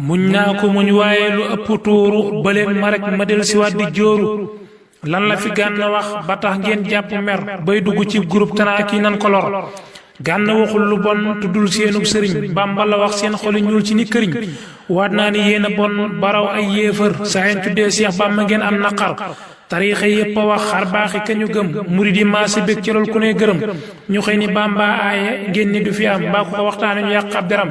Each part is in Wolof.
muñ naa ko muñ waaye lu ëpp tuuru baleen ma rek ma del siwaat di jóoru lan la fi Gana wax ba tax ngeen jàpp mer bay dugg ci groupe tanaa kii nan ko lor Gana waxul lu bon tuddul seenub sëriñ Bàmba la wax seen xoli ñuul ci ni këriñ waat naa ni yéen a bon baraw ay yéefar saa yeen tuddee Seex Bàmba ngeen am naqar tariixa yépp a wax xar baaxi ka ñu gëm murid yi maasi bég ci lool ku ne gërëm ñu xëy ni Bàmba aaye ngeen ni du fi am mbaa ko waxtaane ñu yàq ab deram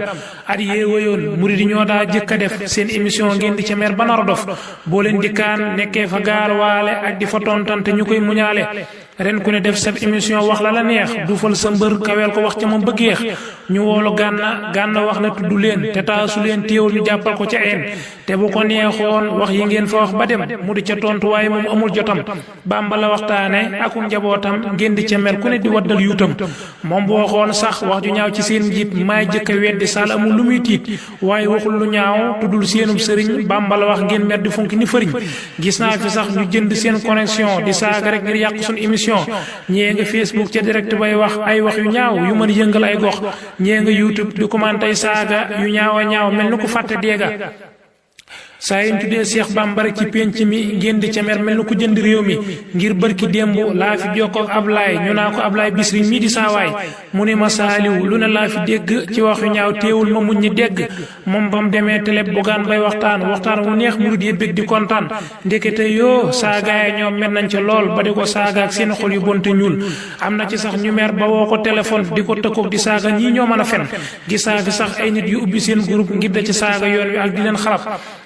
at yee wayoon murid yi ñoo daa jëkk a def seen émission ngeen di ca mer ba nar a dof boo leen dikkaan nekkee fa gaar waale ak di fa tontante ñu koy muñaale ren ku ne def sab émission wax la neex du fal sa mbër kaweel ko wax ca moom bëgg yeex ñu woolu Gana wax na tudd leen te taasu leen téewul ñu jàppal ko ca een te bu ko neexoon wax yi ngeen fa wax ba dem mu di ca tontu waaye moom amul jotam Bàmba la waxtaane akum njabootam ngeen di ca mer ku ne di waddal yuutam moom bu waxoon sax wax ju ñaaw ci seen njiit maay jëkk a weddi sal amul lu muy tiit waaye waxul lu ñaaw tuddul seenum sëriñ Bàmba la wax ngeen mer di funki ni fëriñ gis naa fi sax ñu jënd seen connexion di saaga rek ngir yàq suñu émission ñee nga Facebook ca direct bay wax ay wax yu ñaaw yu mën yëngal ay gox ñee nga YouTube di commenter saaga yu ñaaw a ñaaw mel ni ko fàtte deega saa yi ñu tuddee Seex Bàmba rek ci pénc mi ngeen di ca mer mel ni ko jënd réew mi ngir bërki démb laa fi jokkoo ak Ablaay ñu naa ko Ablaay Bisri mii di saawaay mu ne ma saaliw lu ne laa fi dégg ci wax yu ñaaw teewul ma muñ ñi dégg moom ba mu demee télé Bougane bay waxtaan wu neex murid yi bég di kontaan ndekete yoo saagaay ñoom mer nañ ca lool ba di ko saaga ak seen xol yu bonte ñuul am na ci sax ñu mer ba woo ko téléphone di ko tëkkoog di saaga ñii ñoo mën a fen gis naa fi sax ay nit yu ubbi seen groupe ngir da ci saaga yoon wi ak di leen xalab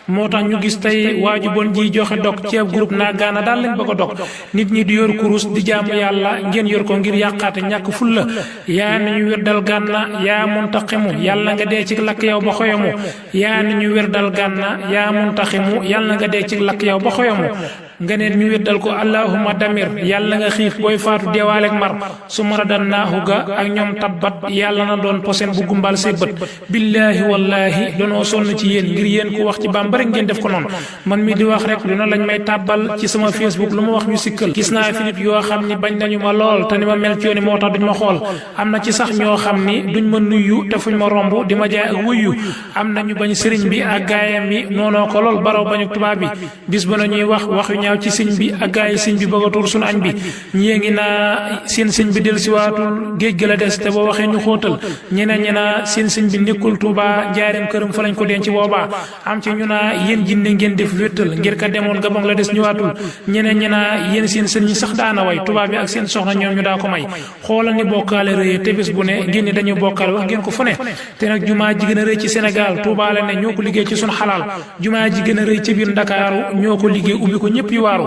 moo tax ñu gis tey waaju bon ji joxe dog ci ab groupe naa Gana daal lañ bëgg a dog nit ñi di yor kurus di jaamu yàlla ngeen yor ko ngir yàqaate ñàkk fulla yaa ni ñu wér dal Gana yaa muntaximu yàlla nga dee ci lakk yow ba xoyamu yaa ni ñu wér dal Gana yaa muntaximu yàlla nga dee ci lakk yow ba xoyamu nga neen ñu weddal ko allahumma damir yàlla nga xiif booy faatu deewaaleek mar su mara dan naaxu ga ak ñoom tabbat yàlla na doon posen bu gumbal say bët billaahi wallaahi doonoo sonn ci yéen ngir yéen ku wax ci Bàmba rek ngeen def ko noonu man mi di wax rek lu na lañ may tàbbal ci sama Facebook lu ma wax ñu sikkal gis naa fi nit yoo xam ni bañ nañu ma lool te ni ma mel ci yooni moo tax duñ ma xool am na ci sax ñoo xam ni duñ ma nuyu te fuñ ma romb di ma jaay ak wuyu am nañu bañ sëriñ bi ak gaayam bi noonoo ko lool baraw bañu tubaab bi bis ba nañuy wax ñaaw ci sëñ bi ak gaay sëñ bi bëgg a tuur suñu añ bi ñii ngi naa seen sëñ bi del siwaatul géej gi la des te boo waxee ñu xóotal ñeneen ñi naa seen sëñ bi nekkul Tuuba njaareem këram fa lañ ko denc boobaa am ci ñu naa yéen jinne ngeen def wéttal ngir ka demoon Gabon la des ñëwaatul ñeneen ñi naa yéen seen sëñ ñi sax daana way tubaab bi ak seen soxna ñoom ñu daa ko may xoolal ni bokkaale rëy te bés bu ne ngeen ni dañu bokkaale wax ngeen ko fu ne te nag jumaa ji gën a rëy ci Sénégal Tuuba la ne ñoo ko liggéey ci suñu xalaal jumaa ji gën a rëy ci biir Ndakaaru ñoo ko liggéey ubbi ko ñëpp yu waaru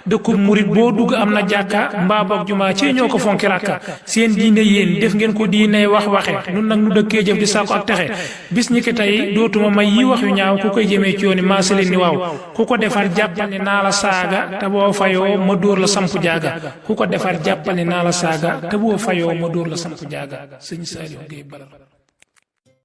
dëkkub murit boo dugg am na jàkka mbaa boog jumaa ci ñoo ko fonki ràkka seen diine yéen def ngeen ko diine wax waxe nun nag nu dëkkee jëf di sàkku ak texe bis ñi ki tey dootuma may yi wax yu ñaaw ku koy jëmee ci yooni maasale ni waaw ku ko defar jàppal ni naa la saaga te boo fayoo ma dóor la samp jaaga ku ko defar jàppal ni naa la saaga te boo fayoo ma dóor la samp jaaga sëñ Saliou Gueye Badar